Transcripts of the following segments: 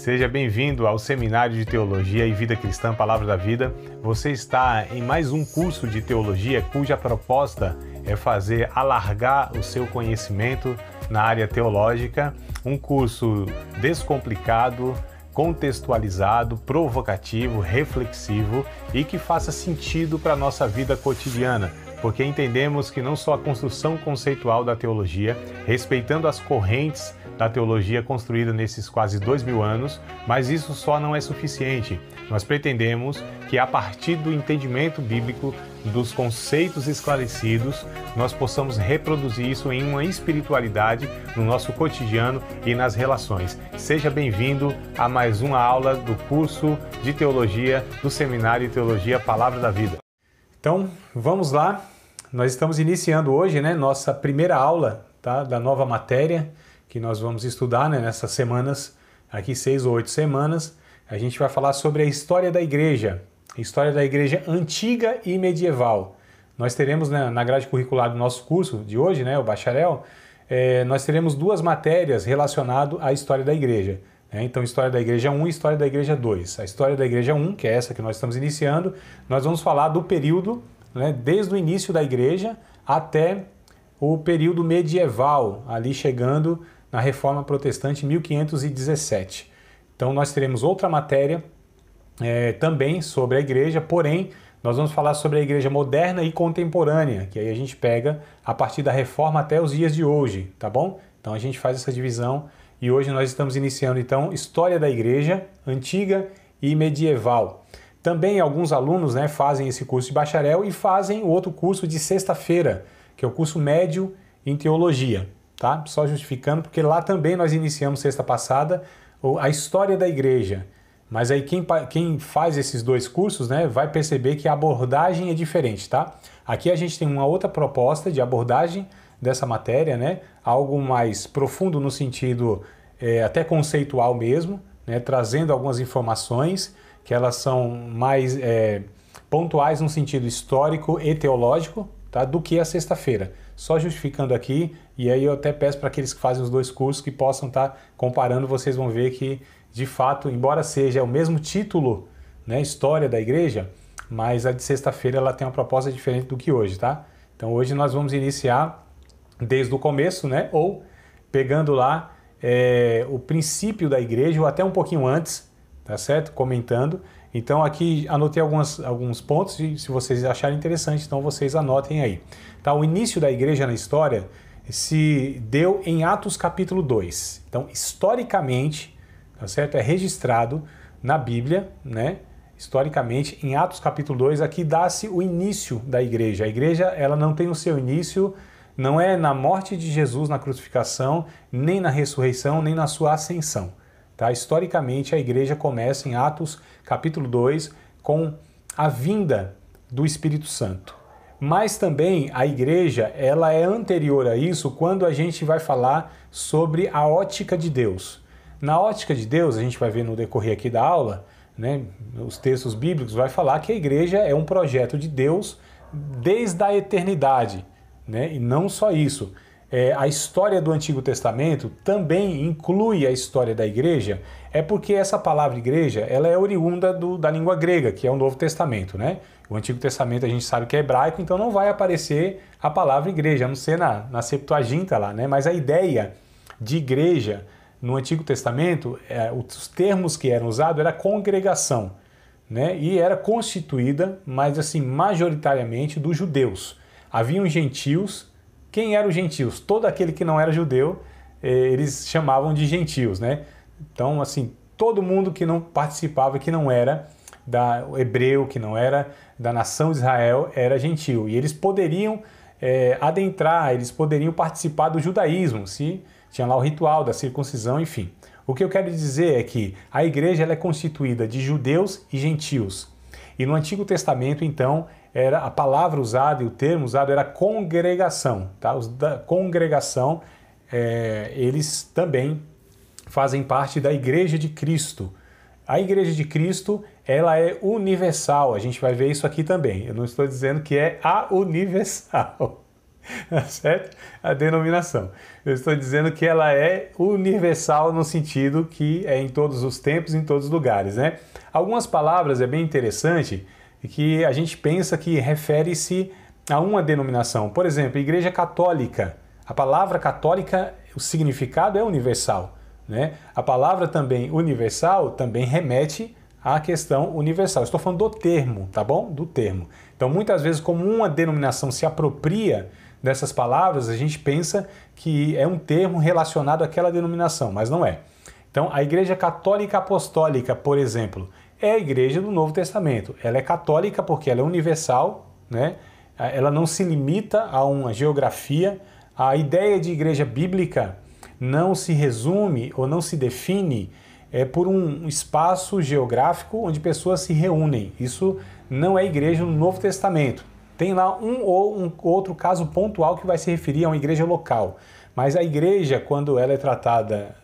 Seja bem-vindo ao Seminário de Teologia e Vida Cristã Palavra da Vida. Você está em mais um curso de teologia cuja proposta é fazer alargar o seu conhecimento na área teológica, um curso descomplicado, contextualizado, provocativo, reflexivo e que faça sentido para a nossa vida cotidiana, porque entendemos que não só a construção conceitual da teologia, respeitando as correntes da teologia construída nesses quase 2000 anos, mas isso só não é suficiente. Nós pretendemos que a partir do entendimento bíblico, dos conceitos esclarecidos, nós possamos reproduzir isso em uma espiritualidade no nosso cotidiano e nas relações. Seja bem-vindo a mais uma aula do curso de teologia do Seminário de Teologia Palavra da Vida. Então, vamos lá. Nós estamos iniciando hoje, nossa primeira aula, da nova matéria que nós vamos estudar, nessas semanas, aqui 6 ou 8 semanas. A gente vai falar sobre a história da igreja antiga e medieval. Nós teremos, na grade curricular do nosso curso de hoje, o bacharel, nós teremos 2 matérias relacionadas à história da igreja. Então, História da Igreja 1 e História da Igreja 2. A História da Igreja 1, que é essa que nós estamos iniciando, nós vamos falar do período, desde o início da igreja até o período medieval, ali chegando na Reforma Protestante em 1517. Então nós teremos outra matéria também sobre a igreja, porém nós vamos falar sobre a igreja moderna e contemporânea, que aí a gente pega a partir da Reforma até os dias de hoje, tá bom? Então a gente faz essa divisão e hoje nós estamos iniciando então História da Igreja Antiga e Medieval. Também alguns alunos fazem esse curso de bacharel e fazem o outro curso de sexta-feira, que é o curso médio em teologia. Tá? Só justificando, porque lá também nós iniciamos sexta passada a história da igreja. Mas aí quem faz esses 2 cursos vai perceber que a abordagem é diferente. Tá? Aqui a gente tem uma outra proposta de abordagem dessa matéria, algo mais profundo no sentido até conceitual mesmo, trazendo algumas informações que elas são mais pontuais no sentido histórico e teológico, tá? Do que a sexta-feira. Só justificando aqui, e aí eu até peço para aqueles que fazem os 2 cursos que possam estar comparando, vocês vão ver que, de fato, embora seja o mesmo título, História da Igreja, mas a de sexta-feira ela tem uma proposta diferente do que hoje, tá? Então hoje nós vamos iniciar desde o começo, ou pegando lá o princípio da igreja, ou até um pouquinho antes, tá certo? Comentando. Então aqui anotei alguns pontos e se vocês acharem interessante, então vocês anotem aí. Tá? O início da igreja na história se deu em Atos capítulo 2. Então, historicamente, tá certo? É registrado na Bíblia, historicamente, em Atos capítulo 2, aqui dá-se o início da igreja. A igreja, ela não tem o seu início, não é na morte de Jesus, na crucificação, nem na ressurreição, nem na sua ascensão. Tá? Historicamente, a igreja começa em Atos capítulo 2 com a vinda do Espírito Santo. Mas também a igreja ela é anterior a isso quando a gente vai falar sobre a ótica de Deus. Na ótica de Deus, a gente vai ver no decorrer aqui da aula, os textos bíblicos vai falar que a igreja é um projeto de Deus desde a eternidade. E não só isso. A história do Antigo Testamento também inclui a história da igreja, porque essa palavra igreja ela é oriunda da língua grega, que é o Novo Testamento. O Antigo Testamento a gente sabe que é hebraico, então não vai aparecer a palavra igreja, a não ser na Septuaginta lá, mas a ideia de igreja no Antigo Testamento, os termos que eram usados era congregação, e era constituída, mas assim, majoritariamente dos judeus. Haviam gentios. Quem eram os gentios? Todo aquele que não era judeu, eles chamavam de gentios, Então, assim, todo mundo que não participava, que não era hebreu, que não era da nação de Israel, era gentio. E eles poderiam adentrar, eles poderiam participar do judaísmo, se tinha lá o ritual da circuncisão, enfim. O que eu quero dizer é que a igreja ela é constituída de judeus e gentios. E no Antigo Testamento, então, a palavra usada e o termo usado era congregação. Tá? Os da congregação, eles também fazem parte da Igreja de Cristo. A Igreja de Cristo, ela é universal. A gente vai ver isso aqui também. Eu não estou dizendo que é a universal. Tá certo? A denominação. Eu estou dizendo que ela é universal no sentido que é em todos os tempos, em todos os lugares, né? Algumas palavras é bem interessante que a gente pensa que refere-se a uma denominação. Por exemplo, Igreja Católica. A palavra católica, o significado é universal, né? A palavra também universal também remete à questão universal. Estou falando do termo, tá bom? Do termo. Então, muitas vezes, como uma denominação se apropria dessas palavras, a gente pensa que é um termo relacionado àquela denominação, mas não é. Então, a Igreja Católica Apostólica, por exemplo, é a igreja do Novo Testamento. Ela é católica porque ela é universal, né? Ela não se limita a uma geografia. A ideia de igreja bíblica não se resume ou não se define por um espaço geográfico onde pessoas se reúnem. Isso não é igreja no Novo Testamento. Tem lá um ou um outro caso pontual que vai se referir a uma igreja local. Mas a igreja, quando ela é tratada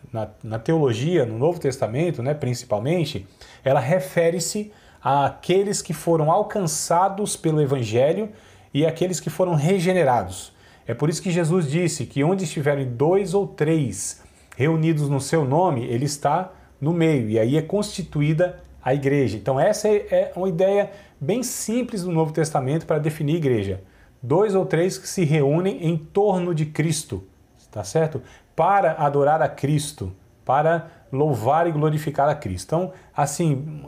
na teologia, no Novo Testamento, né, principalmente, ela refere-se àqueles que foram alcançados pelo Evangelho e àqueles que foram regenerados. É por isso que Jesus disse que onde estiverem 2 ou 3 reunidos no seu nome, ele está no meio, e aí é constituída a igreja. Então essa é uma ideia bem simples do Novo Testamento para definir igreja. 2 ou 3 que se reúnem em torno de Cristo, tá certo? Para adorar a Cristo, para louvar e glorificar a Cristo. Então, assim,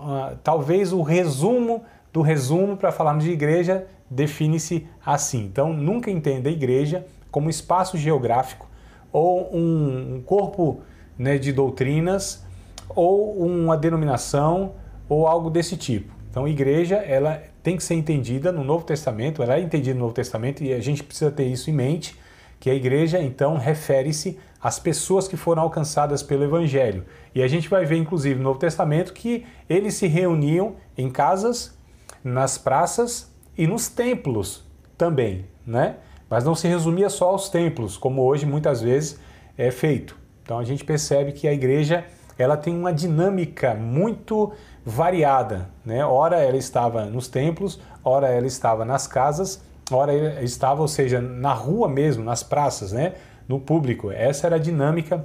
talvez o resumo do resumo para falarmos de igreja define-se assim. Então, nunca entenda a igreja como espaço geográfico ou um corpo, né, de doutrinas ou uma denominação ou algo desse tipo. Então, igreja, ela tem que ser entendida no Novo Testamento, ela é entendida no Novo Testamento e a gente precisa ter isso em mente, que a igreja, então, refere-se às pessoas que foram alcançadas pelo Evangelho. E a gente vai ver, inclusive, no Novo Testamento, que eles se reuniam em casas, nas praças e nos templos também, né? Mas não se resumia só aos templos, como hoje muitas vezes é feito. Então, a gente percebe que a igreja, ela tem uma dinâmica muito variada, né? Ora ela estava nos templos, ora ela estava nas casas, ora ela estava, ou seja, na rua mesmo, nas praças, né? No público. Essa era a dinâmica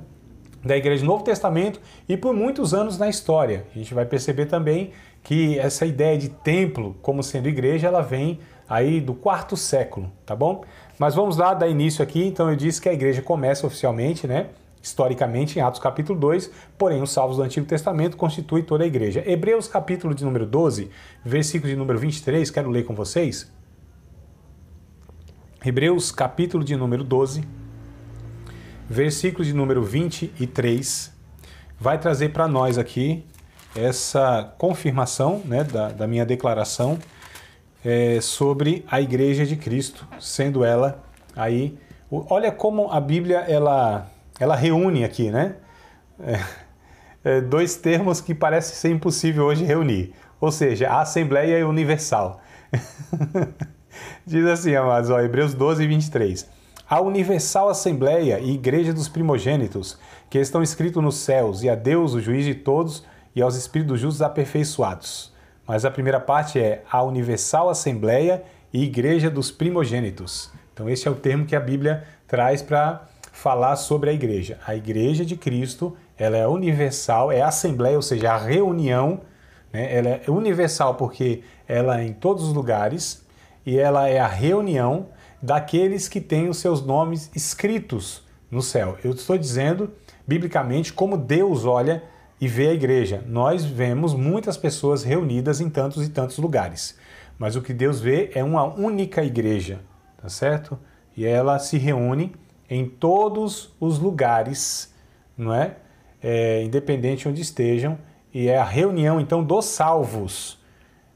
da igreja do Novo Testamento e por muitos anos na história. A gente vai perceber também que essa ideia de templo como sendo igreja, ela vem aí do 4º século, tá bom? Mas vamos lá, dar início aqui. Então eu disse que a igreja começa oficialmente, né? Historicamente, em Atos capítulo 2, porém os salvos do Antigo Testamento constituem toda a igreja. Hebreus capítulo de número 12, versículo de número 23, quero ler com vocês. Hebreus capítulo de número 12, versículo de número 23, vai trazer para nós aqui essa confirmação, né, da minha declaração sobre a Igreja de Cristo, sendo ela aí... Olha como a Bíblia, ela reúne aqui, né? Dois termos que parece ser impossível hoje reunir. Ou seja, a Assembleia Universal. Diz assim, amados, Hebreus 12, 23. A universal Assembleia e Igreja dos primogênitos, que estão escritos nos céus, e a Deus, o juiz de todos, e aos espíritos justos aperfeiçoados. Mas a primeira parte é a universal Assembleia e Igreja dos primogênitos. Então esse é o termo que a Bíblia traz para falar sobre a igreja. A igreja de Cristo, ela é universal, é a assembleia, ou seja, a reunião, né? Ela é universal porque ela é em todos os lugares e ela é a reunião daqueles que têm os seus nomes escritos no céu. Eu estou dizendo, biblicamente, como Deus olha e vê a igreja. Nós vemos muitas pessoas reunidas em tantos e tantos lugares, mas o que Deus vê é uma única igreja, tá certo? E ela se reúne em todos os lugares, não é? Independente onde estejam, e é a reunião, então, dos salvos.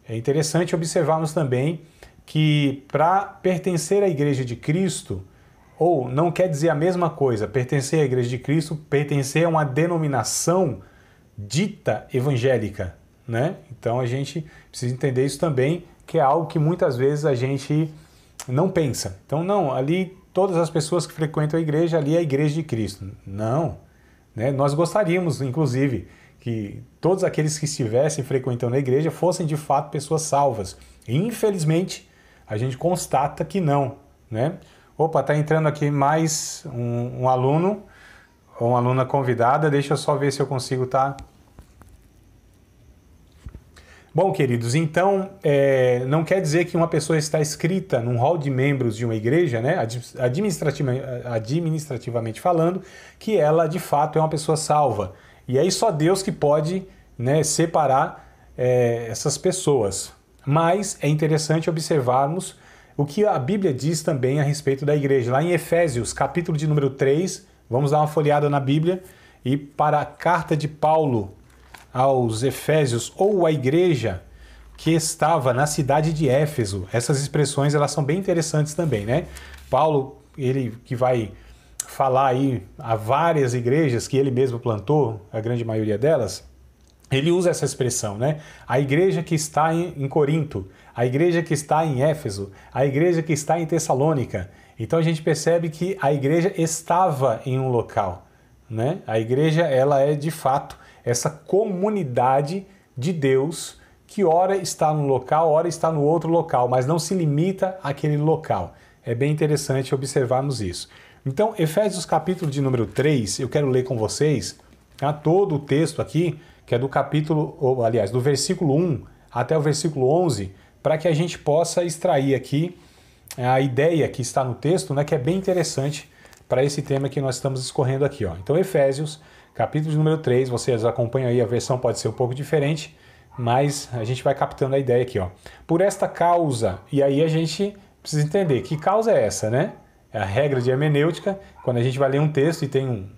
É interessante observarmos também que para pertencer à Igreja de Cristo, ou não quer dizer a mesma coisa, pertencer à Igreja de Cristo, pertencer a uma denominação dita evangélica, né? Então a gente precisa entender isso também, que é algo que muitas vezes a gente não pensa. Então, não, ali todas as pessoas que frequentam a igreja, ali é a Igreja de Cristo. Não, né? Nós gostaríamos, inclusive, que todos aqueles que estivessem frequentando a igreja fossem de fato pessoas salvas. E, infelizmente, a gente constata que não, né? Opa, tá entrando aqui mais um aluno ou uma aluna convidada. Deixa eu só ver se eu consigo Bom, queridos, então não quer dizer que uma pessoa está inscrita num hall de membros de uma igreja, né, administrativamente falando, que ela de fato é uma pessoa salva. E aí só Deus que pode, né, separar essas pessoas. Mas é interessante observarmos o que a Bíblia diz também a respeito da igreja. Lá em Efésios, capítulo de número 3, vamos dar uma folheada na Bíblia, e para a carta de Paulo aos Efésios, ou a igreja que estava na cidade de Éfeso. Essas expressões, elas são bem interessantes também, né? Paulo, ele que vai falar aí a várias igrejas que ele mesmo plantou, a grande maioria delas, ele usa essa expressão, né? A igreja que está em Corinto, a igreja que está em Éfeso, a igreja que está em Tessalônica. Então a gente percebe que a igreja estava em um local, né? A igreja, ela é de fato essa comunidade de Deus que ora está num local, ora está no outro local, mas não se limita àquele local. É bem interessante observarmos isso. Então, Efésios capítulo de número 3, eu quero ler com vocês todo o texto aqui, que é do capítulo, ou, aliás, do versículo 1 até o versículo 11, para que a gente possa extrair aqui a ideia que está no texto, né, que é bem interessante para esse tema que nós estamos escorrendo aqui. Ó. Então, Efésios capítulo de número 3, vocês acompanham aí, a versão pode ser um pouco diferente, mas a gente vai captando a ideia aqui. Ó. Por esta causa, e aí a gente precisa entender que causa é essa, né? É a regra de hermenêutica, quando a gente vai ler um texto e tem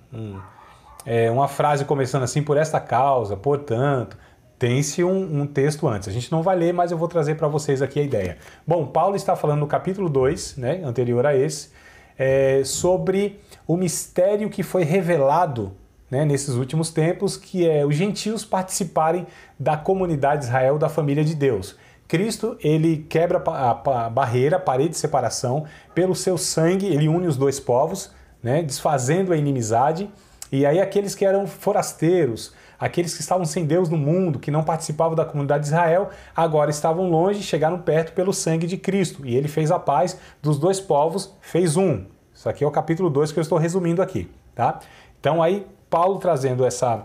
uma frase começando assim, por esta causa, portanto, tem-se um texto antes. A gente não vai ler, mas eu vou trazer para vocês aqui a ideia. Bom, Paulo está falando no capítulo 2, né, anterior a esse, sobre o mistério que foi revelado, né, nesses últimos tempos, que é os gentios participarem da comunidade de Israel, da família de Deus. Cristo, ele quebra a barreira, a parede de separação, pelo seu sangue, ele une os dois povos, né, desfazendo a inimizade, e aí aqueles que eram forasteiros, aqueles que estavam sem Deus no mundo, que não participavam da comunidade de Israel, agora estavam longe e chegaram perto pelo sangue de Cristo, e ele fez a paz dos dois povos, fez um. Isso aqui é o capítulo 2 que eu estou resumindo aqui, tá? Então aí, Paulo trazendo essa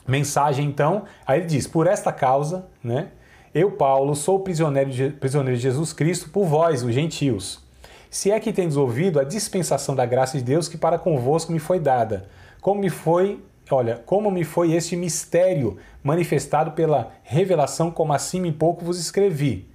mensagem, então, aí ele diz, por esta causa, né, eu, Paulo, sou prisioneiro de Jesus Cristo por vós, os gentios. Se é que tendes ouvido a dispensação da graça de Deus que para convosco me foi dada, como me foi este mistério manifestado pela revelação, como acima em pouco vos escrevi.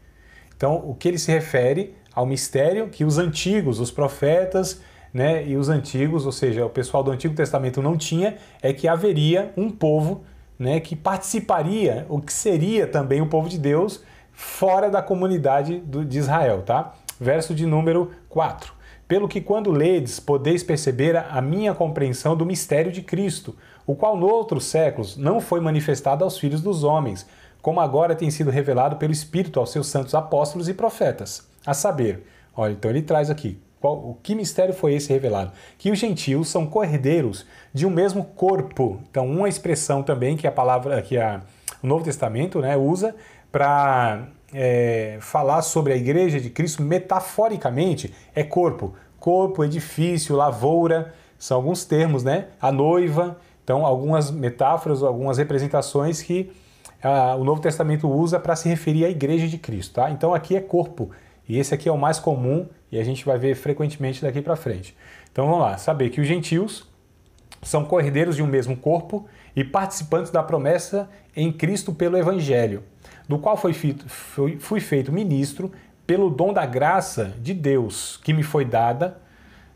Então, o que ele se refere ao mistério que os antigos, os profetas, né, e os antigos, ou seja, o pessoal do Antigo Testamento não tinha, é que haveria um povo, né, que participaria, o que seria também o povo de Deus, fora da comunidade de Israel, tá? Verso de número 4. Pelo que quando ledes, podeis perceber a minha compreensão do mistério de Cristo, o qual noutros séculos não foi manifestado aos filhos dos homens, como agora tem sido revelado pelo Espírito aos seus santos apóstolos e profetas. A saber, olha, então ele traz aqui, o que mistério foi esse revelado? Que os gentios são cordeiros de um mesmo corpo. Então, uma expressão também que o Novo Testamento, né, usa para falar sobre a igreja de Cristo metaforicamente é corpo. Corpo, edifício, lavoura, são alguns termos, né? A noiva, então algumas metáforas, algumas representações que o Novo Testamento usa para se referir à igreja de Cristo, tá? Então aqui é corpo, e esse aqui é o mais comum e a gente vai ver frequentemente daqui para frente. Então vamos lá, saber que os gentios são cordeiros de um mesmo corpo e participantes da promessa em Cristo pelo Evangelho, do qual fui feito ministro pelo dom da graça de Deus que me foi dada,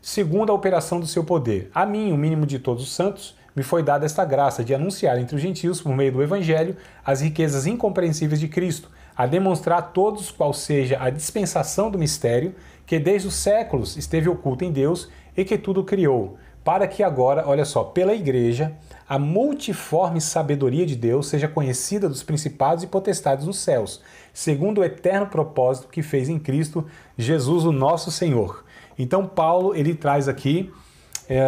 segundo a operação do seu poder. A mim, o mínimo de todos os santos, me foi dada esta graça de anunciar entre os gentios, por meio do Evangelho, as riquezas incompreensíveis de Cristo, a demonstrar a todos qual seja a dispensação do mistério, que desde os séculos esteve oculto em Deus e que tudo criou, para que agora, olha só, pela igreja, a multiforme sabedoria de Deus seja conhecida dos principados e potestades nos céus, segundo o eterno propósito que fez em Cristo Jesus, o nosso Senhor. Então Paulo, ele traz aqui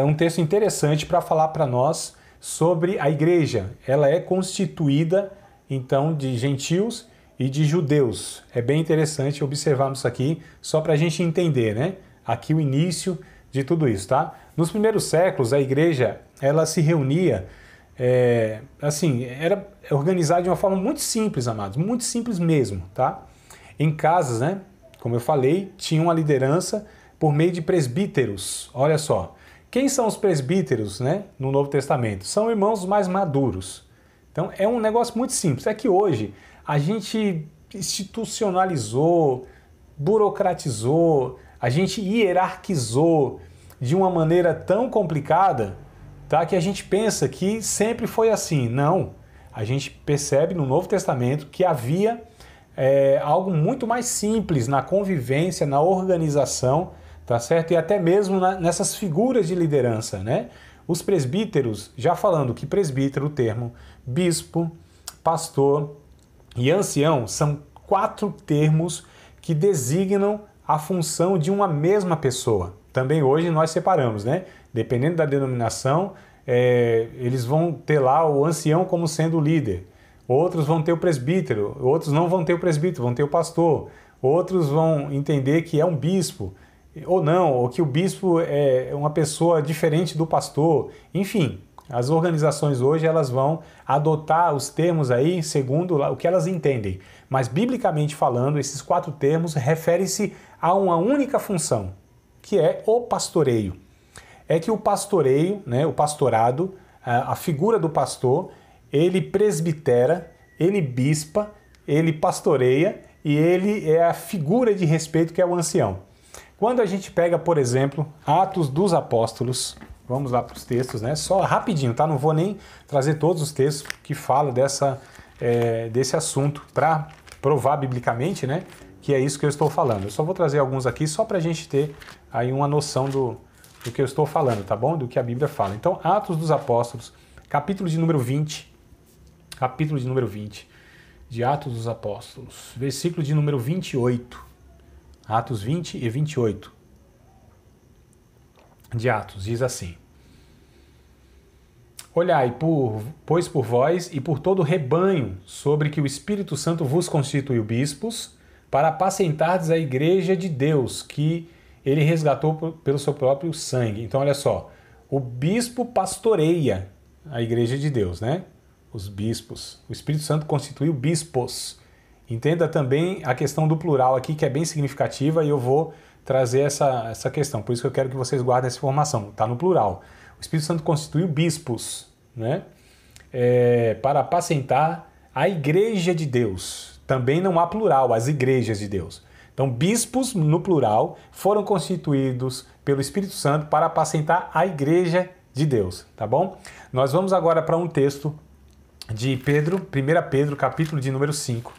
um texto interessante para falar para nós sobre a igreja. Ela é constituída, então, de gentios e de judeus. É bem interessante observarmos isso aqui, só para a gente entender, né? aqui o início de tudo isso, tá? Nos primeiros séculos, a igreja, ela se reunia, era organizada de uma forma muito simples, amados, muito simples mesmo, tá? Em casas, né? Como eu falei, tinha uma liderança por meio de presbíteros. Olha só, quem são os presbíteros, né, no Novo Testamento? São irmãos mais maduros. Então é um negócio muito simples. É que hoje a gente institucionalizou, burocratizou, a gente hierarquizou de uma maneira tão complicada, tá, que a gente pensa que sempre foi assim. Não, a gente percebe no Novo Testamento que havia algo muito mais simples na convivência, na organização, tá certo? E até mesmo nessas figuras de liderança, né? Os presbíteros, já falando que presbítero, o termo bispo, pastor e ancião, são 4 termos que designam a função de uma mesma pessoa. Também hoje nós separamos, né? Dependendo da denominação, eles vão ter lá o ancião como sendo o líder. Outros vão ter o presbítero, outros não vão ter o presbítero, vão ter o pastor. Outros vão entender que é um bispo, ou não, ou que o bispo é uma pessoa diferente do pastor. Enfim, as organizações hoje elas vão adotar os termos aí segundo o que elas entendem. Mas, biblicamente falando, esses 4 termos referem-se a uma única função, que é o pastoreio. É que o pastoreio, né, o pastorado, a figura do pastor, ele presbitera, ele bispa, ele pastoreia e ele é a figura de respeito que é o ancião. Quando a gente pega, por exemplo, Atos dos Apóstolos, vamos lá para os textos, né? Só rapidinho, tá? Não vou nem trazer todos os textos que falam desse assunto para provar biblicamente, né? Que é isso que eu estou falando. Eu só vou trazer alguns aqui só para a gente ter aí uma noção do que eu estou falando, tá bom? Do que a Bíblia fala. Então, Atos dos Apóstolos, capítulo de número 20, de Atos dos Apóstolos, versículo de número 28, Atos 20 e 28 de Atos, diz assim: Olhai, pois por vós e por todo o rebanho, sobre que o Espírito Santo vos constituiu bispos, para apacentardes a igreja de Deus, que ele resgatou pelo seu próprio sangue. Então, olha só, o bispo pastoreia a igreja de Deus, né? Os bispos. O Espírito Santo constituiu bispos. Entenda também a questão do plural aqui, que é bem significativa, e eu vou trazer essa questão. Por isso que eu quero que vocês guardem essa informação. Está no plural. O Espírito Santo constituiu bispos, né? Para apacentar a igreja de Deus. Também não há plural, as igrejas de Deus. Então, bispos, no plural, foram constituídos pelo Espírito Santo para apacentar a igreja de Deus, tá bom? Nós vamos agora para um texto de Pedro, 1 Pedro, capítulo de número 5.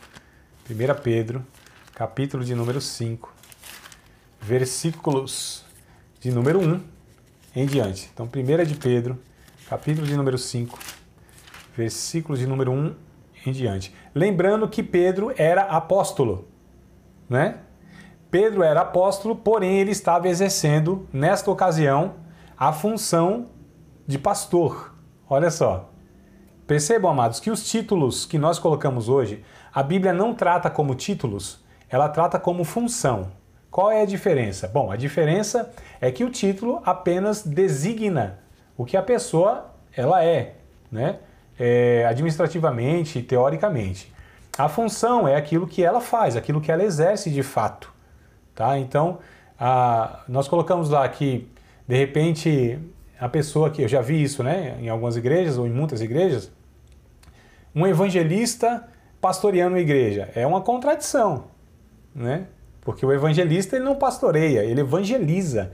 1 Pedro, capítulo de número 5, versículos de número 1 em diante. Então, 1 de Pedro, capítulo de número 5, versículos de número 1 em diante. Lembrando que Pedro era apóstolo, né? Pedro era apóstolo, porém ele estava exercendo, nesta ocasião, a função de pastor. Olha só. Percebam, amados, que os títulos que nós colocamos hoje, a Bíblia não trata como títulos, ela trata como função. Qual é a diferença? Bom, a diferença é que o título apenas designa o que a pessoa ela é, né? Administrativamente, teoricamente. A função é aquilo que ela faz, aquilo que ela exerce de fato. Tá? Então, nós colocamos lá que, de repente, a pessoa que, eu já vi isso, né, em algumas igrejas ou em muitas igrejas, um evangelista pastoreando a igreja. É uma contradição, né? Porque o evangelista ele não pastoreia, ele evangeliza.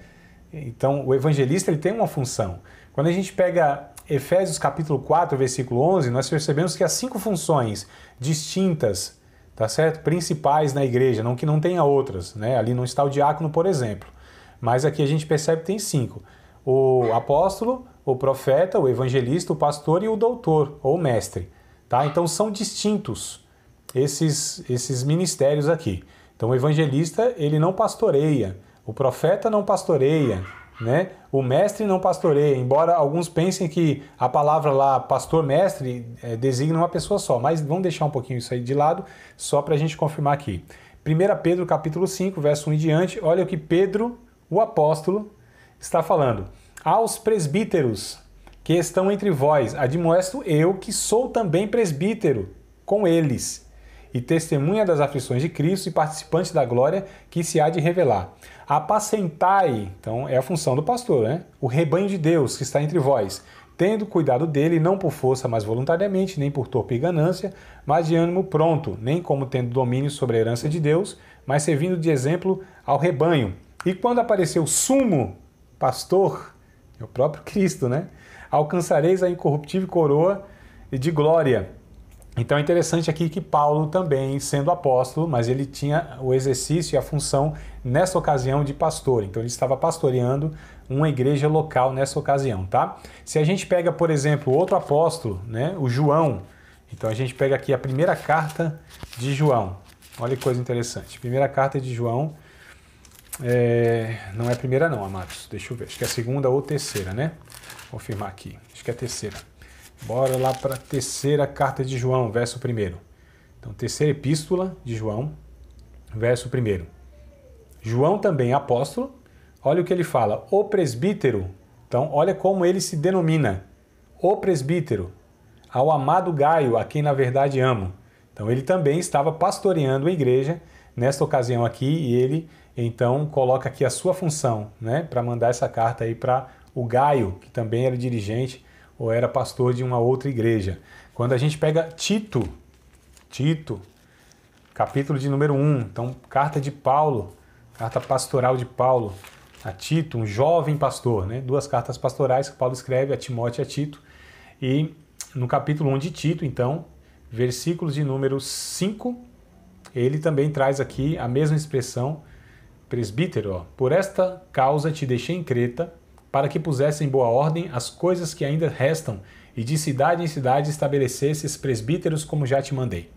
Então, o evangelista ele tem uma função. Quando a gente pega Efésios capítulo 4, versículo 11, nós percebemos que há 5 funções distintas, tá certo? Principais na igreja, não que não tenha outras, né? Ali não está o diácono, por exemplo. Mas aqui a gente percebe que tem 5. O apóstolo, o profeta, o evangelista, o pastor e o doutor, ou mestre. Tá? Então são distintos esses ministérios aqui. Então o evangelista ele não pastoreia, o profeta não pastoreia, né? O mestre não pastoreia, embora alguns pensem que a palavra lá pastor-mestre designa uma pessoa só, mas vamos deixar um pouquinho isso aí de lado, só para a gente confirmar aqui. 1 Pedro capítulo 5, verso 1 em diante, olha o que Pedro, o apóstolo está falando: aos presbíteros que estão entre vós, admoesto eu, que sou também presbítero com eles, e testemunha das aflições de Cristo e participante da glória que se há de revelar. Apacentai, então é a função do pastor, né? O rebanho de Deus que está entre vós, tendo cuidado dele, não por força, mas voluntariamente, nem por torpe ganância, mas de ânimo pronto, nem como tendo domínio sobre a herança de Deus, mas servindo de exemplo ao rebanho. E quando apareceu o sumo pastor, é o próprio Cristo, né? Alcançareis a incorruptível coroa de glória. Então é interessante aqui que Paulo também, sendo apóstolo, mas ele tinha o exercício e a função nessa ocasião de pastor. Então ele estava pastoreando uma igreja local nessa ocasião, tá? Se a gente pega, por exemplo, outro apóstolo, né, o João, então a gente pega aqui a primeira carta de João. Olha que coisa interessante. Primeira carta de João, não é a primeira não, amados. Deixa eu ver, acho que é a segunda ou terceira, né? Vou confirmar aqui, acho que é a terceira. Bora lá para a terceira carta de João, verso 1. Então, terceira epístola de João, verso 1. João também apóstolo, olha o que ele fala, o presbítero. Então, olha como ele se denomina, o presbítero, ao amado Gaio, a quem na verdade amo. Então, ele também estava pastoreando a igreja nesta ocasião aqui e ele, então, coloca aqui a sua função, né, para mandar essa carta aí para o Gaio, que também era dirigente ou era pastor de uma outra igreja. Quando a gente pega Tito, capítulo de número 1, então carta de Paulo, carta pastoral de Paulo a Tito, um jovem pastor, né? 2 cartas pastorais que Paulo escreve a Timóteo e a Tito. E no capítulo 1 de Tito, então, versículos de número 5, ele também traz aqui a mesma expressão, presbítero, ó, por esta causa te deixei em Creta, para que pusesse em boa ordem as coisas que ainda restam, e de cidade em cidade estabelecesses presbíteros como já te mandei.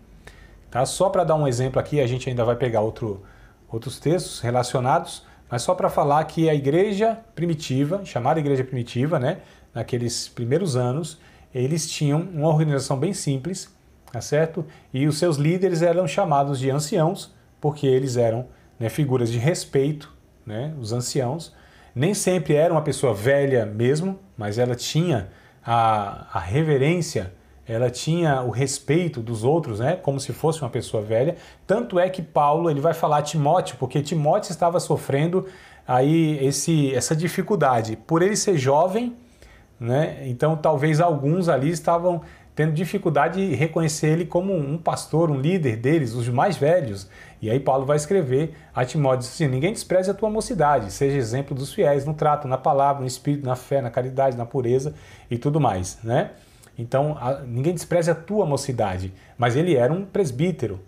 Tá? Só para dar um exemplo aqui, a gente ainda vai pegar outros textos relacionados, mas só para falar que a igreja primitiva, chamada igreja primitiva, né, naqueles primeiros anos, eles tinham uma organização bem simples, tá certo? E os seus líderes eram chamados de anciãos, porque eles eram, né, figuras de respeito, né, os anciãos. Nem sempre era uma pessoa velha mesmo, mas ela tinha a reverência, ela tinha o respeito dos outros, né? Como se fosse uma pessoa velha. Tanto é que Paulo ele vai falar a Timóteo, porque Timóteo estava sofrendo aí essa dificuldade. Por ele ser jovem, né? Então talvez alguns ali estavam tendo dificuldade de reconhecer ele como um pastor, um líder deles, os mais velhos. E aí Paulo vai escrever a Timóteo assim: ninguém despreze a tua mocidade, seja exemplo dos fiéis no trato, na palavra, no espírito, na fé, na caridade, na pureza e tudo mais, né? Então, ninguém despreze a tua mocidade, mas ele era um presbítero.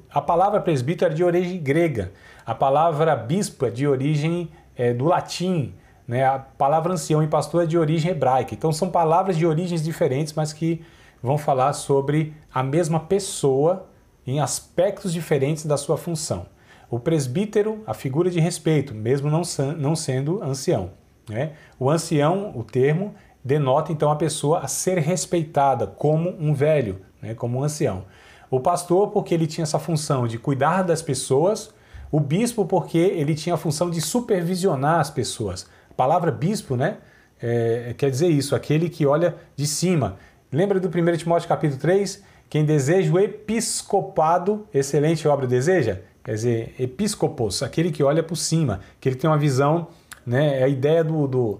A palavra presbítero era de origem grega, a palavra bispo é de origem do latim, né? A palavra ancião e pastor é de origem hebraica. Então são palavras de origens diferentes, mas que vão falar sobre a mesma pessoa em aspectos diferentes da sua função. O presbítero, a figura de respeito, mesmo não sendo ancião, né? O ancião, o termo, denota então a pessoa a ser respeitada como um velho, né? Como um ancião. O pastor, porque ele tinha essa função de cuidar das pessoas. O bispo, porque ele tinha a função de supervisionar as pessoas. A palavra bispo, né, quer dizer isso, aquele que olha de cima. Lembra do 1 Timóteo capítulo 3? Quem deseja o episcopado, excelente obra deseja? Quer dizer, episcopos, aquele que olha por cima, que ele tem uma visão, né, é a ideia do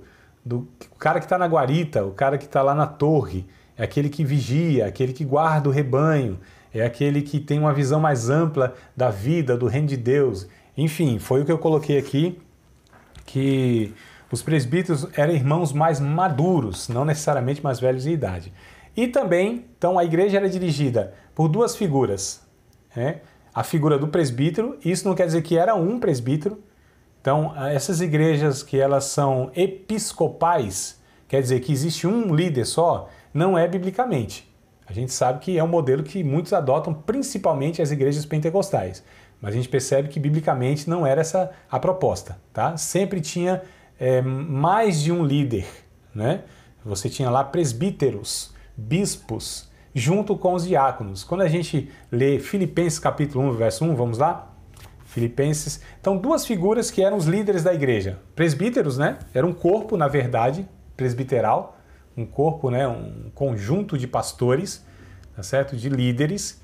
cara que está na guarita, o cara que está lá na torre, é aquele que vigia, aquele que guarda o rebanho, é aquele que tem uma visão mais ampla da vida, do reino de Deus. Enfim, foi o que eu coloquei aqui, que os presbíteros eram irmãos mais maduros, não necessariamente mais velhos em idade. E também, então, a igreja era dirigida por 2 figuras, né? A figura do presbítero, isso não quer dizer que era um presbítero. Então, essas igrejas que elas são episcopais, quer dizer que existe um líder só, não é biblicamente. A gente sabe que é um modelo que muitos adotam, principalmente as igrejas pentecostais. Mas a gente percebe que biblicamente não era essa a proposta, tá? Sempre tinha mais de um líder, né? Você tinha lá presbíteros, bispos, junto com os diáconos. Quando a gente lê Filipenses capítulo 1, verso 1, vamos lá? Filipenses. Então, duas figuras que eram os líderes da igreja. Presbíteros, né? Era um corpo, na verdade, presbiteral, um corpo, né? Um conjunto de pastores, tá certo? De líderes,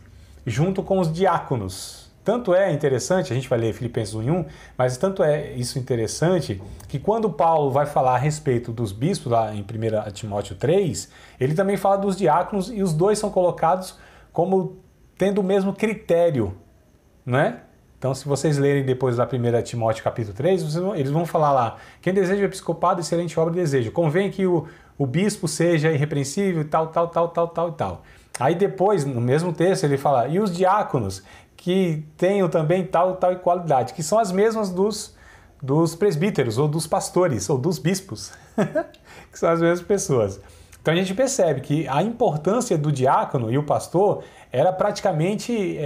junto com os diáconos. Tanto é interessante, a gente vai ler Filipenses 1:1, mas tanto é isso interessante que quando Paulo vai falar a respeito dos bispos, lá em 1 Timóteo 3, ele também fala dos diáconos e os dois são colocados como tendo o mesmo critério, né? Então, se vocês lerem depois da 1 Timóteo capítulo 3, eles vão falar lá, quem deseja o episcopado, excelente obra deseja. Convém que o bispo seja irrepreensível, tal. Aí depois, no mesmo texto, ele fala, e os diáconos, que tenham também tal qualidade, que são as mesmas dos presbíteros, ou dos pastores, ou dos bispos, que são as mesmas pessoas. Então a gente percebe que a importância do diácono e o pastor era praticamente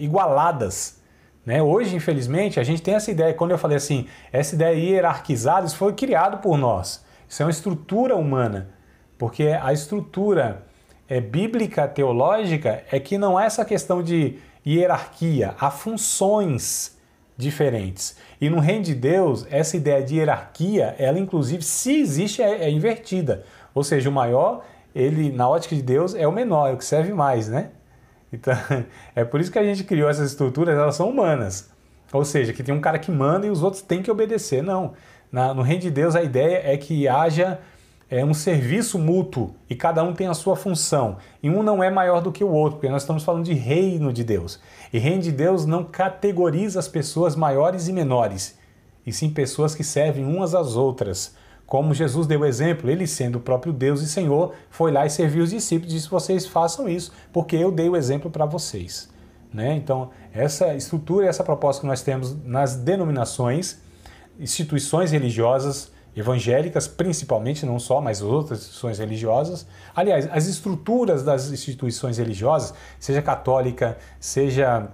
igualadas, né? Hoje, infelizmente, a gente tem essa ideia, quando eu falei assim, essa ideia hierarquizada, isso foi criado por nós. Isso é uma estrutura humana, porque a estrutura bíblica, teológica, é que não é essa questão de hierarquia, há funções diferentes. E no reino de Deus, essa ideia de hierarquia, ela inclusive, se existe, é invertida. Ou seja, o maior, ele na ótica de Deus, é o menor, é o que serve mais, né? Então, é por isso que a gente criou essas estruturas, elas são humanas. Ou seja, que tem um cara que manda e os outros têm que obedecer. Não. No reino de Deus, a ideia é que haja um serviço mútuo e cada um tem a sua função. E um não é maior do que o outro, porque nós estamos falando de reino de Deus. E reino de Deus não categoriza as pessoas maiores e menores, e sim pessoas que servem umas às outras. Como Jesus deu exemplo, ele sendo o próprio Deus e Senhor, foi lá e serviu os discípulos e disse, vocês façam isso, porque eu dei o exemplo para vocês. Né? Então, essa estrutura e essa proposta que nós temos nas denominações, instituições religiosas, evangélicas, principalmente, não só, mas outras instituições religiosas. Aliás, as estruturas das instituições religiosas, seja católica, seja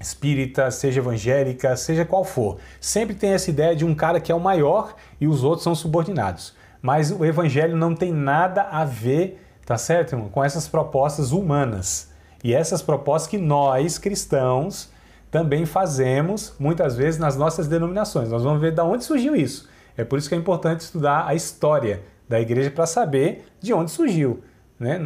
espírita, seja evangélica, seja qual for, sempre tem essa ideia de um cara que é o maior e os outros são subordinados. Mas o evangelho não tem nada a ver, tá certo, irmão, com essas propostas humanas. E essas propostas que nós, cristãos, também fazemos, muitas vezes, nas nossas denominações. Nós vamos ver de onde surgiu isso. É por isso que é importante estudar a história da igreja para saber de onde surgiu. Né?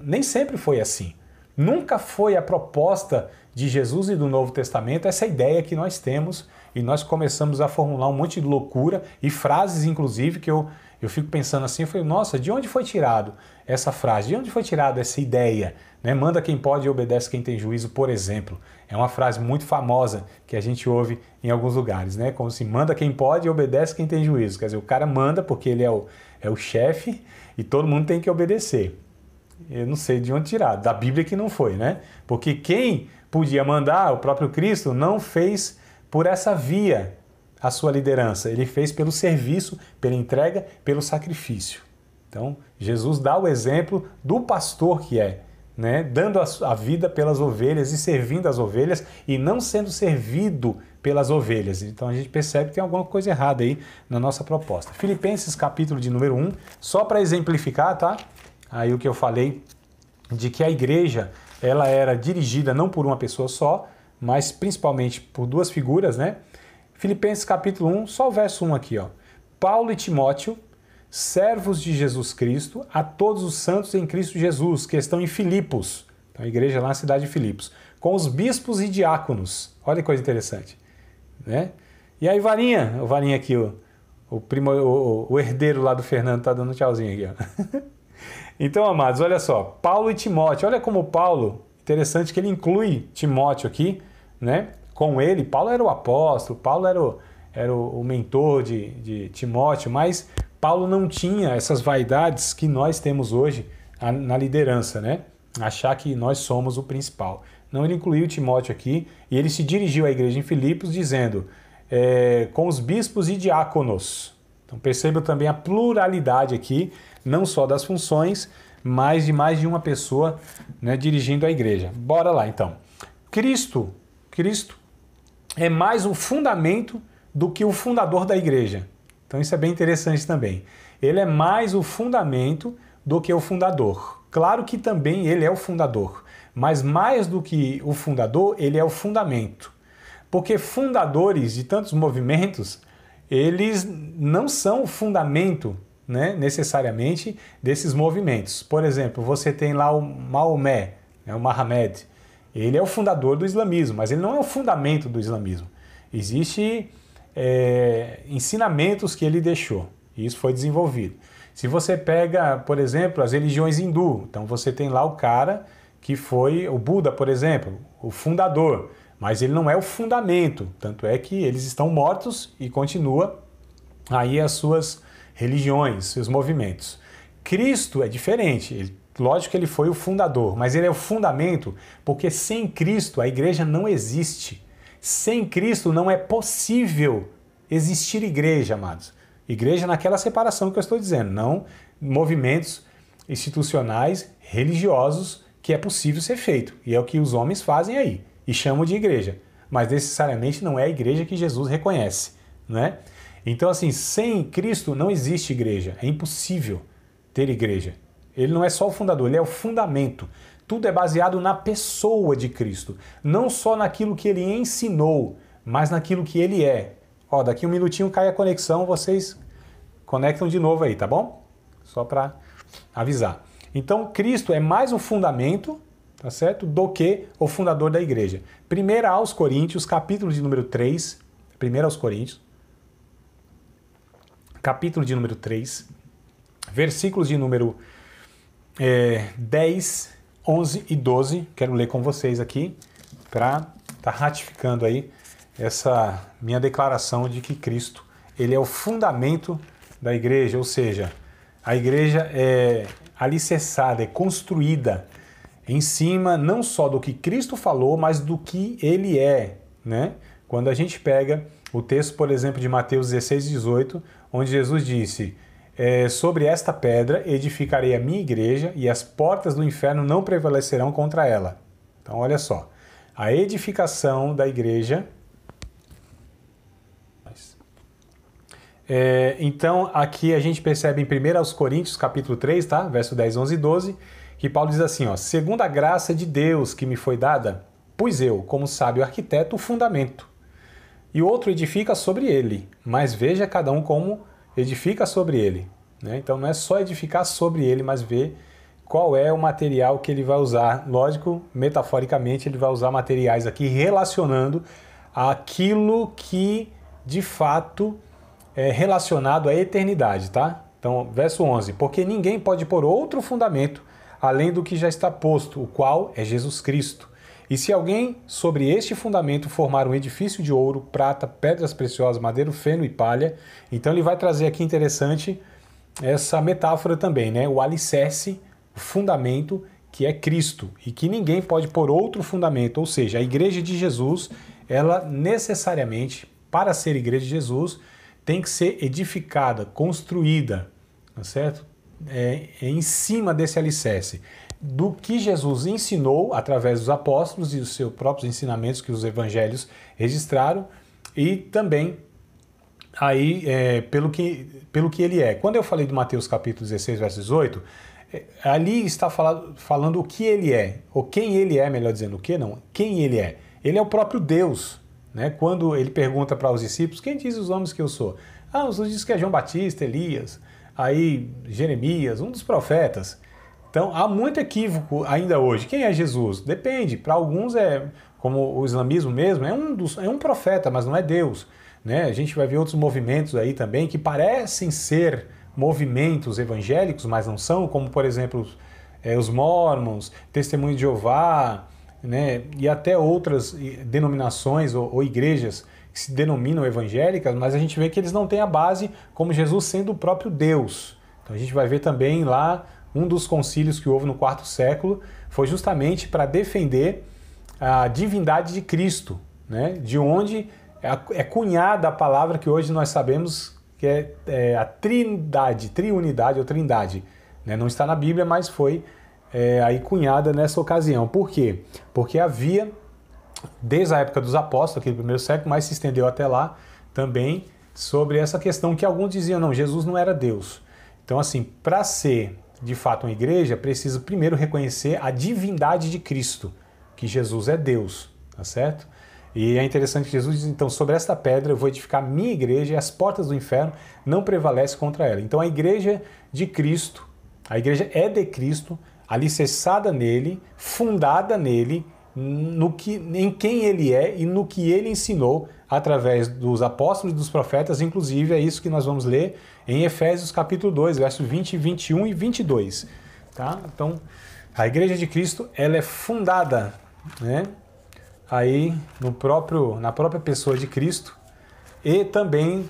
Nem sempre foi assim. Nunca foi a proposta de Jesus e do Novo Testamento essa ideia que nós temos e nós começamos a formular um monte de loucura e frases, inclusive, que eu fico pensando assim, eu falei, nossa, de onde foi tirado essa frase? De onde foi tirada essa ideia? Né? Manda quem pode e obedece quem tem juízo, por exemplo. É uma frase muito famosa que a gente ouve em alguns lugares, né? Como assim, manda quem pode e obedece quem tem juízo. Quer dizer, o cara manda porque ele é o chefe e todo mundo tem que obedecer. Eu não sei de onde tirar, da Bíblia que não foi, né? Porque quem podia mandar, o próprio Cristo, não fez por essa via a sua liderança. Ele fez pelo serviço, pela entrega, pelo sacrifício. Então, Jesus dá o exemplo do pastor que é, né? Dando a vida pelas ovelhas e servindo as ovelhas e não sendo servido pelas ovelhas. Então, a gente percebe que tem alguma coisa errada aí na nossa proposta. Filipenses, capítulo de número 1, só para exemplificar, tá? Aí o que eu falei de que a igreja ela era dirigida não por uma pessoa só, mas principalmente por duas figuras, né? Filipenses capítulo 1, só o verso 1 aqui, ó. Paulo e Timóteo, servos de Jesus Cristo, a todos os santos em Cristo Jesus, que estão em Filipos, então a igreja lá na cidade de Filipos, com os bispos e diáconos. Olha que coisa interessante, né? E aí, o Varinha aqui, o herdeiro lá do Fernando tá dando um tchauzinho aqui, ó. Então, amados, olha só, Paulo e Timóteo, olha como Paulo, interessante que ele inclui Timóteo aqui, né? Com ele, Paulo era o apóstolo, Paulo era o mentor de Timóteo, mas Paulo não tinha essas vaidades que nós temos hoje na liderança, né? Achar que nós somos o principal. Não, ele incluiu Timóteo aqui e ele se dirigiu à igreja em Filipos dizendo, com os bispos e diáconos. Então perceba também a pluralidade aqui, não só das funções, mas de mais de uma pessoa, né, dirigindo a igreja. Bora lá então. Cristo é mais um fundamento do que o fundador da igreja. Então isso é bem interessante também. Ele é mais o fundamento do que o fundador. Claro que também ele é o fundador, mas mais do que o fundador, ele é o fundamento. Porque fundadores de tantos movimentos, eles não são o fundamento, né, necessariamente desses movimentos. Por exemplo, você tem lá o Maomé, né, o Mohammed. Ele é o fundador do islamismo, mas ele não é o fundamento do islamismo. Existem ensinamentos que ele deixou, e isso foi desenvolvido. Se você pega, por exemplo, as religiões hindu, então você tem lá o cara que foi o Buda, por exemplo, o fundador, mas ele não é o fundamento, tanto é que eles estão mortos e continua aí as suas religiões, seus movimentos. Cristo é diferente, lógico que ele foi o fundador, mas ele é o fundamento, porque sem Cristo a igreja não existe. Sem Cristo não é possível existir igreja, amados. Igreja naquela separação que eu estou dizendo, não movimentos institucionais, religiosos, que é possível ser feito. E é o que os homens fazem aí, e chamam de igreja. Mas necessariamente não é a igreja que Jesus reconhece, né? Então, assim, sem Cristo não existe igreja. É impossível ter igreja. Ele não é só o fundador, ele é o fundamento. Tudo é baseado na pessoa de Cristo. Não só naquilo que ele ensinou, mas naquilo que ele é. Ó, daqui um minutinho cai a conexão, vocês conectam de novo aí, tá bom? Só para avisar. Então, Cristo é mais o fundamento, tá certo? Do que o fundador da igreja. 1 aos Coríntios, capítulo de número 3. 1 aos Coríntios, capítulo de número 3, versículos de número 10, 11 e 12. Quero ler com vocês aqui para estar ratificando aí essa minha declaração de que Cristo, ele é o fundamento da igreja, ou seja, a igreja é alicerçada, é construída em cima não só do que Cristo falou, mas do que ele é, né? Quando a gente pega o texto, por exemplo, de Mateus 16, 18, onde Jesus disse: sobre esta pedra edificarei a minha igreja e as portas do inferno não prevalecerão contra ela. Então, olha só, a edificação da igreja. Então, aqui a gente percebe em 1 aos Coríntios, capítulo 3, tá? Verso 10, 11 e 12, que Paulo diz assim, ó: segundo a graça de Deus que me foi dada, pus eu, como sábio arquiteto, o fundamento, e outro edifica sobre ele, mas veja cada um como edifica sobre ele, né? Então não é só edificar sobre ele, mas ver qual é o material que ele vai usar. Lógico, metaforicamente, ele vai usar materiais aqui relacionando aquilo que, de fato, é relacionado à eternidade, tá? Então, verso 11, porque ninguém pode pôr outro fundamento além do que já está posto, o qual é Jesus Cristo. E se alguém sobre este fundamento formar um edifício de ouro, prata, pedras preciosas, madeiro, feno e palha, então ele vai trazer aqui interessante essa metáfora também, né? O alicerce, o fundamento que é Cristo, e que ninguém pode pôr outro fundamento, ou seja, a igreja de Jesus, ela necessariamente, para ser igreja de Jesus, tem que ser edificada, construída, tá certo? Em cima desse alicerce, do que Jesus ensinou através dos apóstolos e dos seus próprios ensinamentos que os evangelhos registraram, e também aí pelo que ele é. Quando eu falei de Mateus capítulo 16, verso 18, ali está falando o que ele é, ou quem ele é, melhor dizendo, o que não, quem ele é. Ele é o próprio Deus, né? Quando ele pergunta para os discípulos, quem diz os homens que eu sou? Os outros dizem que é João Batista, Elias, aí Jeremias, um dos profetas. Então, há muito equívoco ainda hoje. Quem é Jesus? Depende. Para alguns como o islamismo mesmo, é um profeta, mas não é Deus, né? A gente vai ver outros movimentos aí também que parecem ser movimentos evangélicos, mas não são, como, por exemplo, os Mormons, Testemunho de Jeová, né? E até outras denominações ou igrejas que se denominam evangélicas, mas a gente vê que eles não têm a base como Jesus sendo o próprio Deus. Então, a gente vai ver também lá um dos concílios que houve no quarto século foi justamente para defender a divindade de Cristo, né? De onde é cunhada a palavra que hoje nós sabemos que é a triunidade ou trindade, né? Não está na Bíblia, mas foi aí cunhada nessa ocasião. Por quê? Porque havia, desde a época dos apóstolos, aquele primeiro século, mas se estendeu até lá também, sobre essa questão que alguns diziam, não, Jesus não era Deus. Então, assim, para ser de fato uma igreja, precisa primeiro reconhecer a divindade de Cristo, que Jesus é Deus, tá certo? E é interessante que Jesus diz, então, sobre esta pedra eu vou edificar minha igreja e as portas do inferno não prevalecem contra ela. Então a igreja de Cristo, a igreja é de Cristo, alicerçada nele, fundada nele, em quem ele é e no que ele ensinou através dos apóstolos e dos profetas, inclusive é isso que nós vamos ler em Efésios capítulo 2, versos 20, 21 e 22. Tá? Então, a igreja de Cristo, ela é fundada, né, aí na própria pessoa de Cristo e também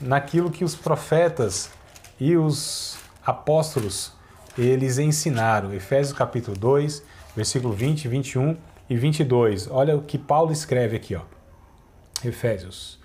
naquilo que os profetas e os apóstolos eles ensinaram. Efésios capítulo 2, versículo 20, 21 e 22. Olha o que Paulo escreve aqui, ó. Efésios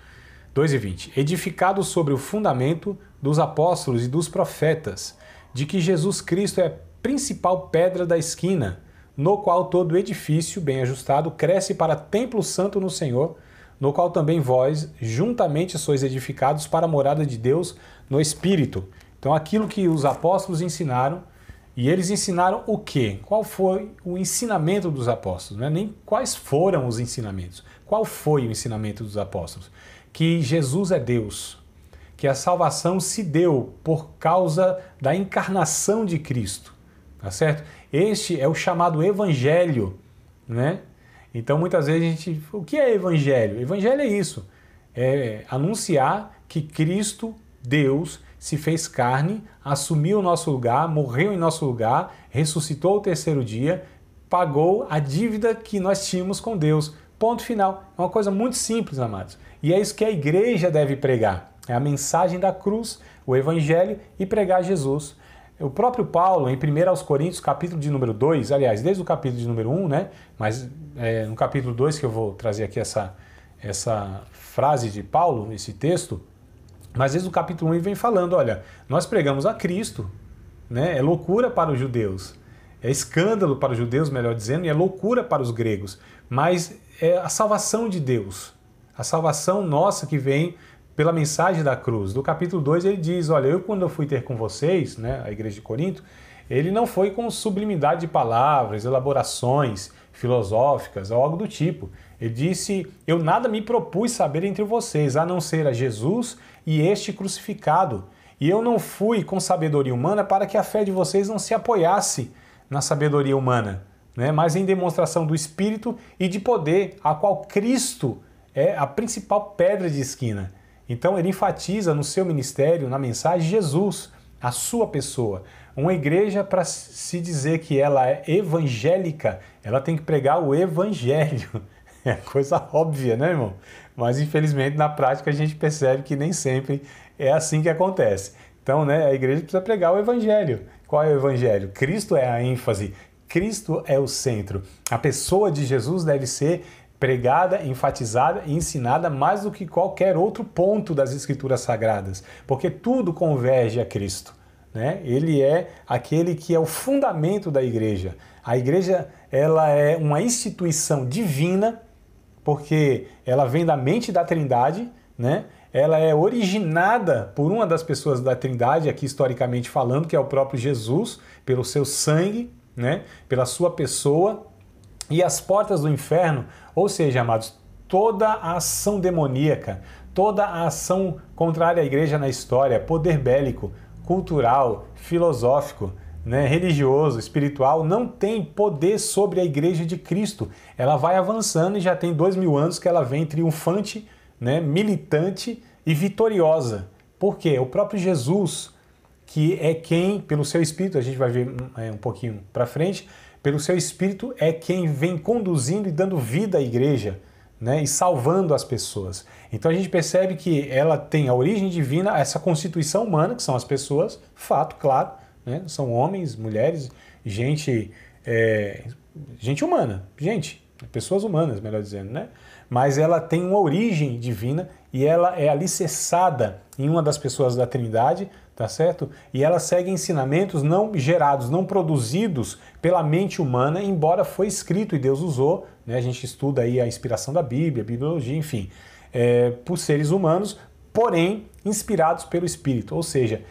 2 e 20. Edificado sobre o fundamento dos apóstolos e dos profetas, de que Jesus Cristo é a principal pedra da esquina, no qual todo edifício bem ajustado cresce para templo santo no Senhor, no qual também vós juntamente sois edificados para a morada de Deus no Espírito. Então aquilo que os apóstolos ensinaram, e eles ensinaram o quê? Qual foi o ensinamento dos apóstolos? Não é nem quais foram os ensinamentos. Qual foi o ensinamento dos apóstolos? Que Jesus é Deus, que a salvação se deu por causa da encarnação de Cristo, tá certo? Este é o chamado Evangelho, né? Então muitas vezes a gente... O que é Evangelho? Evangelho é isso, é anunciar que Cristo, Deus, se fez carne, assumiu o nosso lugar, morreu em nosso lugar, ressuscitou ao terceiro dia, pagou a dívida que nós tínhamos com Deus. Ponto final. É uma coisa muito simples, amados. E é isso que a igreja deve pregar. É a mensagem da cruz, o evangelho e pregar Jesus. O próprio Paulo, em 1 Coríntios, capítulo de número 2, aliás, desde o capítulo de número 1, né? Mas no capítulo 2 que eu vou trazer aqui essa frase de Paulo, esse texto, mas desde o capítulo 1 ele vem falando, olha, nós pregamos a Cristo, né? É loucura para os judeus, é escândalo para os judeus, melhor dizendo, e é loucura para os gregos, mas é a salvação de Deus, a salvação nossa que vem pela mensagem da cruz. Do capítulo 2 ele diz, olha, eu quando eu fui ter com vocês, né, a igreja de Corinto, ele não foi com sublimidade de palavras, elaborações filosóficas ou algo do tipo. Ele disse, eu nada me propus saber entre vocês, a não ser a Jesus e este crucificado. E eu não fui com sabedoria humana para que a fé de vocês não se apoiasse na sabedoria humana, né? Mas em demonstração do Espírito e de poder, a qual Cristo é a principal pedra de esquina. Então ele enfatiza no seu ministério, na mensagem, Jesus, a sua pessoa. Uma igreja, para se dizer que ela é evangélica, ela tem que pregar o evangelho. É coisa óbvia, né, irmão? Mas infelizmente na prática a gente percebe que nem sempre é assim que acontece. Então, né, a igreja precisa pregar o evangelho. Qual é o evangelho? Cristo é a ênfase, Cristo é o centro. A pessoa de Jesus deve ser pregada, enfatizada e ensinada mais do que qualquer outro ponto das Escrituras Sagradas, porque tudo converge a Cristo, né? Ele é aquele que é o fundamento da igreja. A igreja, ela é uma instituição divina, porque ela vem da mente da Trindade, né? Ela é originada por uma das pessoas da Trindade, aqui historicamente falando, que é o próprio Jesus, pelo seu sangue, né? Pela sua pessoa. E as portas do inferno, ou seja, amados, toda a ação demoníaca, toda a ação contrária à igreja na história, poder bélico, cultural, filosófico, né, religioso, espiritual, não tem poder sobre a igreja de Cristo. Ela vai avançando e já tem 2000 anos que ela vem triunfante, né, militante e vitoriosa. Por quê? O próprio Jesus, que é quem, pelo seu Espírito, a gente vai ver um pouquinho para frente, pelo seu Espírito é quem vem conduzindo e dando vida à igreja, né, e salvando as pessoas. Então a gente percebe que ela tem a origem divina, essa constituição humana, que são as pessoas, fato, claro, né, são homens, mulheres, gente humana, pessoas humanas, melhor dizendo, né? Mas ela tem uma origem divina e ela é alicerçada em uma das pessoas da Trindade, tá certo? E ela segue ensinamentos não gerados, não produzidos pela mente humana, embora foi escrito e Deus usou, né? A gente estuda aí a inspiração da Bíblia, a bibliologia, enfim, por seres humanos, porém inspirados pelo Espírito. Ou seja,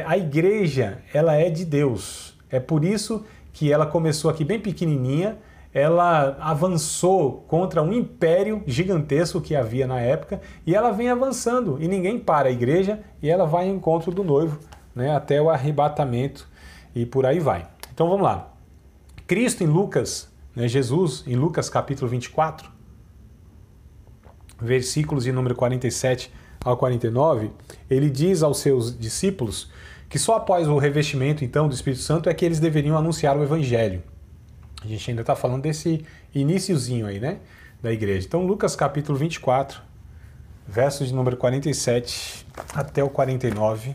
a igreja, ela é de Deus. É por isso que ela começou aqui bem pequenininha, ela avançou contra um império gigantesco que havia na época, e ela vem avançando, e ninguém para a igreja, e ela vai ao encontro do noivo, né, até o arrebatamento, e por aí vai. Então vamos lá. Cristo em Lucas, né, Jesus em Lucas capítulo 24, versículos de número 47 ao 49, ele diz aos seus discípulos que só após o revestimento, então, do Espírito Santo é que eles deveriam anunciar o Evangelho. A gente ainda está falando desse iniciozinho aí, né, da igreja. Então, Lucas capítulo 24, versos de número 47 até o 49.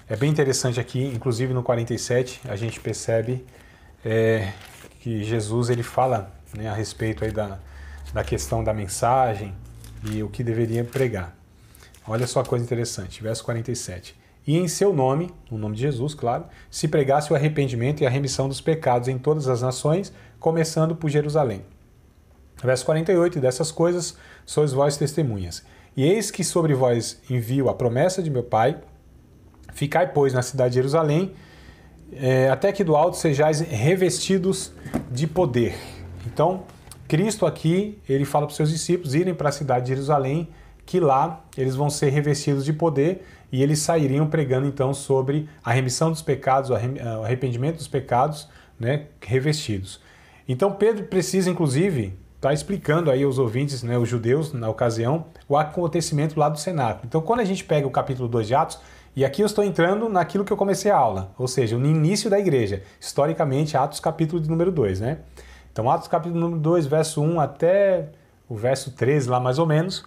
É bem interessante aqui, inclusive no 47, a gente percebe que Jesus ele fala, né, a respeito aí da questão da mensagem e o que deveria pregar. Olha só a coisa interessante, verso 47. E em seu nome, o nome de Jesus, claro, se pregasse o arrependimento e a remissão dos pecados em todas as nações, começando por Jerusalém. Verso 48, e dessas coisas sois vós testemunhas. E eis que sobre vós envio a promessa de meu Pai, ficai, pois, na cidade de Jerusalém, até que do alto sejais revestidos de poder. Então, Cristo aqui, ele fala para os seus discípulos irem para a cidade de Jerusalém, que lá eles vão ser revestidos de poder, e eles sairiam pregando então sobre a remissão dos pecados, o arrependimento dos pecados, né, revestidos. Então Pedro precisa inclusive estar explicando aí aos ouvintes, né, os judeus na ocasião, o acontecimento lá do cenáculo. Então quando a gente pega o capítulo 2 de Atos, e aqui eu estou entrando naquilo que eu comecei a aula, ou seja, no início da igreja, historicamente Atos capítulo de número 2, né? Então Atos capítulo número 2, verso 1 até o verso 13 lá mais ou menos,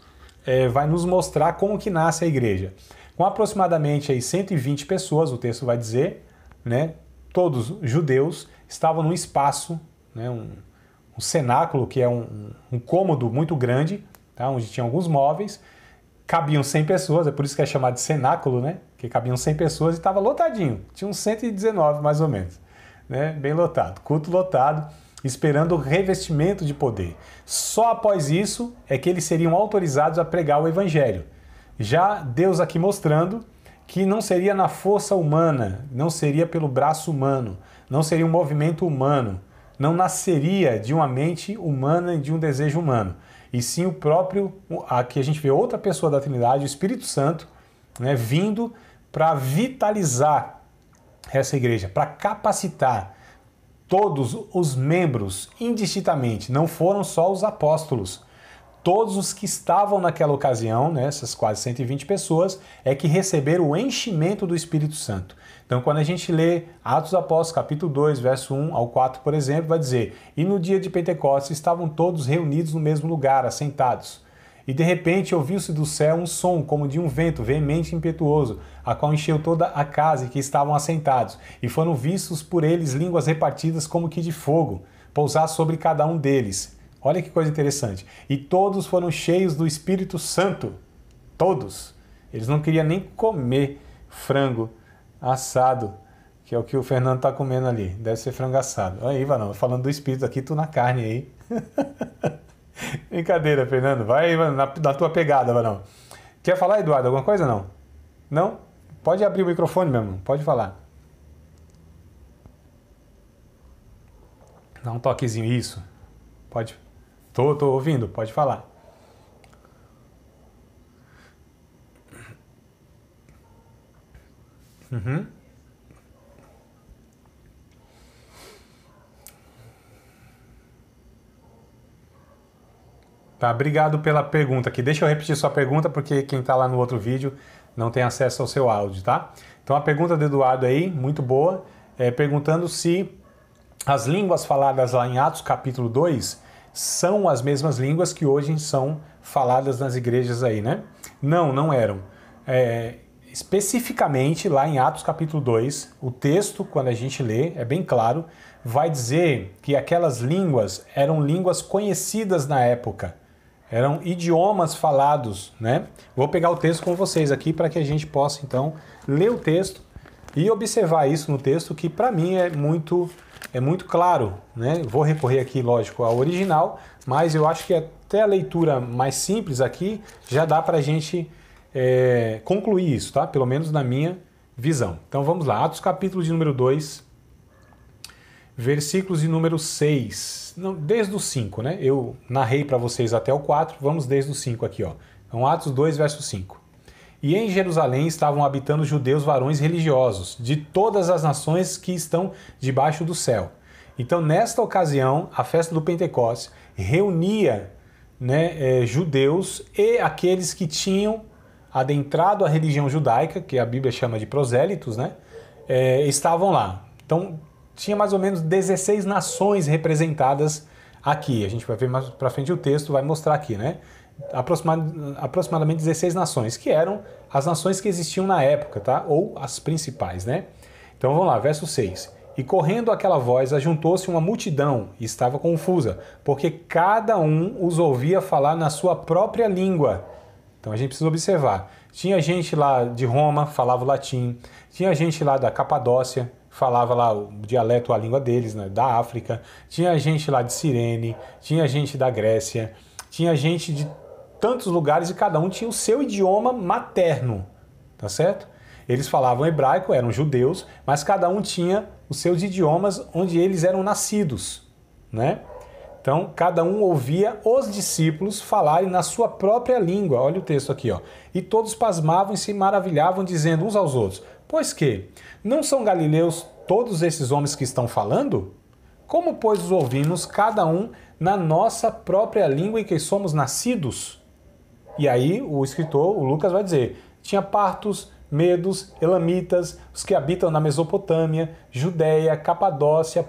vai nos mostrar como que nasce a igreja. Com aproximadamente aí 120 pessoas, o texto vai dizer, né, todos judeus, estavam num espaço, né, um cenáculo, que é um cômodo muito grande, tá, onde tinha alguns móveis, cabiam 100 pessoas, é por isso que é chamado de cenáculo, né, que cabiam 100 pessoas e estava lotadinho, tinha uns 119 mais ou menos, né, bem lotado, culto lotado, esperando o revestimento de poder. Só após isso é que eles seriam autorizados a pregar o evangelho. Já Deus aqui mostrando que não seria na força humana, não seria pelo braço humano, não seria um movimento humano, não nasceria de uma mente humana e de um desejo humano, e sim o próprio, aqui a gente vê outra pessoa da Trindade, o Espírito Santo, né, vindo para vitalizar essa igreja, para capacitar todos os membros indistintamente, não foram só os apóstolos. Todos os que estavam naquela ocasião, né, essas quase 120 pessoas, é que receberam o enchimento do Espírito Santo. Então, quando a gente lê Atos dos Apóstolos, capítulo 2, verso 1 ao 4, por exemplo, vai dizer: e no dia de Pentecostes estavam todos reunidos no mesmo lugar, assentados. E de repente ouviu-se do céu um som, como de um vento veemente e impetuoso, a qual encheu toda a casa em que estavam assentados. E foram vistos por eles línguas repartidas como que de fogo, pousar sobre cada um deles. Olha que coisa interessante. E todos foram cheios do Espírito Santo. Todos. Eles não queriam nem comer frango assado, que é o que o Fernando está comendo ali. Deve ser frango assado. Aí, Vanão, falando do Espírito aqui, tu na carne aí. Brincadeira, Fernando. Vai na tua pegada, Vanão. Quer falar, Eduardo, alguma coisa não? Não? Pode abrir o microfone, meu irmão. Pode falar. Dá um toquezinho. Isso. Pode. Tô ouvindo, pode falar. Uhum. Tá, obrigado pela pergunta aqui. Deixa eu repetir sua pergunta, porque quem está lá no outro vídeo não tem acesso ao seu áudio, tá? Então a pergunta do Eduardo aí, muito boa, perguntando se as línguas faladas lá em Atos capítulo 2 são as mesmas línguas que hoje são faladas nas igrejas aí, né? Não, não eram. Especificamente lá em Atos capítulo 2, o texto, quando a gente lê, é bem claro, vai dizer que aquelas línguas eram línguas conhecidas na época, eram idiomas falados, né? Vou pegar o texto com vocês aqui para que a gente possa, então, ler o texto e observar isso no texto, que para mim é muito claro, né? Vou recorrer aqui, lógico, ao original, mas eu acho que até a leitura mais simples aqui já dá para a gente concluir isso, tá? Pelo menos na minha visão. Então vamos lá, Atos capítulo de número 2, versículos de número 6, não, desde o 5, né? Eu narrei para vocês até o 4, vamos desde o 5 aqui, ó. Então, Atos 2, verso 5. E em Jerusalém estavam habitando judeus varões religiosos, de todas as nações que estão debaixo do céu. Então, nesta ocasião, a festa do Pentecostes reunia, né, judeus e aqueles que tinham adentrado a religião judaica, que a Bíblia chama de prosélitos, né, estavam lá. Então, tinha mais ou menos 16 nações representadas aqui. A gente vai ver mais para frente o texto, vai mostrar aqui, né? Aproximadamente 16 nações, que eram as nações que existiam na época, tá? Ou as principais, né? Então vamos lá, verso 6. E correndo aquela voz, ajuntou-se uma multidão e estava confusa, porque cada um os ouvia falar na sua própria língua. Então a gente precisa observar. Tinha gente lá de Roma, falava o latim. Tinha gente lá da Capadócia, falava lá o dialeto, a língua deles, né? Da África. Tinha gente lá de Cirene, tinha gente da Grécia, tinha gente de tantos lugares e cada um tinha o seu idioma materno, tá certo? Eles falavam hebraico, eram judeus, mas cada um tinha os seus idiomas onde eles eram nascidos, né? Então, cada um ouvia os discípulos falarem na sua própria língua. Olha o texto aqui, ó. E todos pasmavam e se maravilhavam, dizendo uns aos outros: pois que, não são galileus todos esses homens que estão falando? Como, pois, os ouvimos cada um na nossa própria língua em que somos nascidos? E aí o escritor, o Lucas, vai dizer: tinha partos, medos, elamitas, os que habitam na Mesopotâmia, Judéia, Capadócia,